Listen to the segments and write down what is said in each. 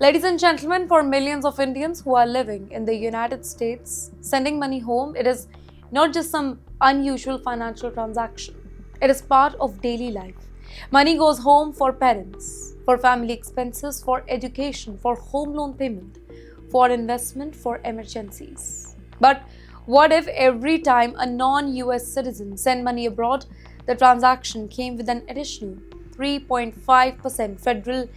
Ladies and gentlemen, for millions of Indians who are living in the United States, sending money home, it is not just some unusual financial transaction. It is part of daily life. Money goes home for parents, for family expenses, for education, for home loan payment, for investment, for emergencies. But what if every time a non-US citizen sent money abroad, the transaction came with an additional 3.5% federal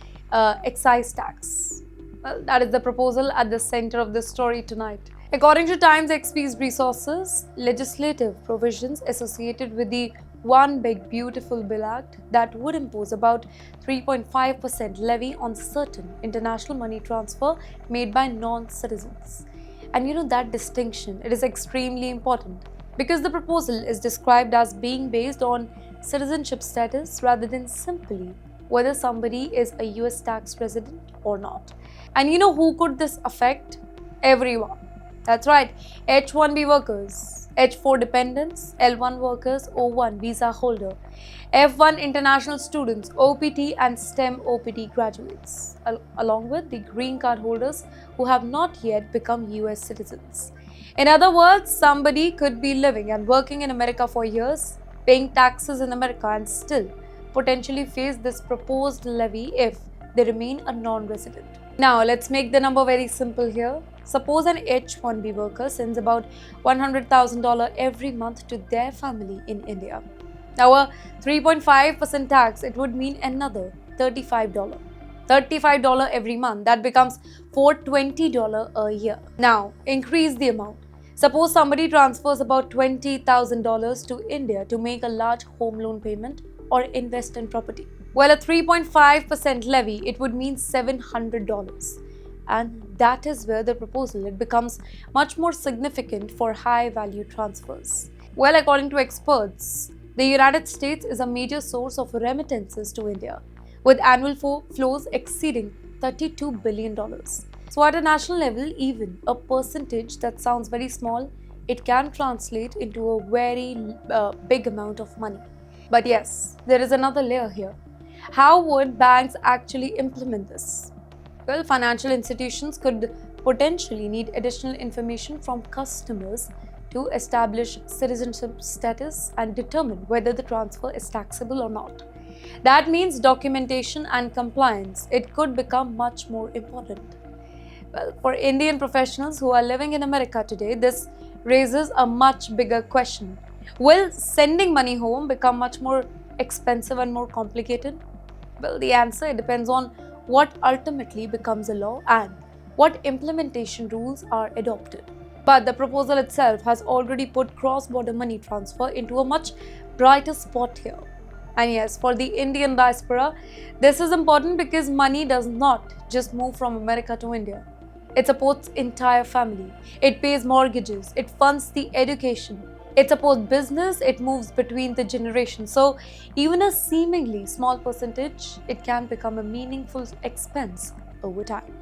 excise tax? Well, that is the proposal at the center of the story tonight. According to TimesXP's resources, legislative provisions associated with the One Big Beautiful Bill Act that would impose about 3.5% levy on certain international money transfer made by non-citizens. And that distinction, it is extremely important because the proposal is described as being based on citizenship status rather than simply whether somebody is a US tax resident or not. And who could this affect? Everyone. That's right, H-1B workers, H-4 dependents, L-1 workers, O-1 visa holder, F-1 international students, OPT and STEM OPT graduates, along with the green card holders who have not yet become US citizens. In other words, somebody could be living and working in America for years, paying taxes in America and still potentially face this proposed levy if they remain a non-resident. Now, let's make the number very simple here. Suppose an H-1B worker sends about $100,000 every month to their family in India. Now, a 3.5% tax, it would mean another $35. $35 every month. That becomes $420 a year. Now, increase the amount. Suppose somebody transfers about $20,000 to India to make a large home loan payment or invest in property. Well, a 3.5% levy, it would mean $700. And that is where the proposal, it becomes much more significant for high-value transfers. Well, according to experts, the United States is a major source of remittances to India, with annual flows exceeding $32 billion. So at a national level, even a percentage that sounds very small, it can translate into a very big amount of money. But yes, there is another layer here. How would banks actually implement this? Well, financial institutions could potentially need additional information from customers to establish citizenship status and determine whether the transfer is taxable or not. That means documentation and compliance, it could become much more important. Well, for Indian professionals who are living in America today, this raises a much bigger question. Will sending money home become much more expensive and more complicated? Well, the answer depends on what ultimately becomes a law and what implementation rules are adopted. But the proposal itself has already put cross-border money transfer into a much brighter spot here. And yes, for the Indian diaspora, this is important because money does not just move from America to India. It supports entire family. It pays mortgages. It funds the education. It supports business. It moves between the generations. So even a seemingly small percentage, it can become a meaningful expense over time.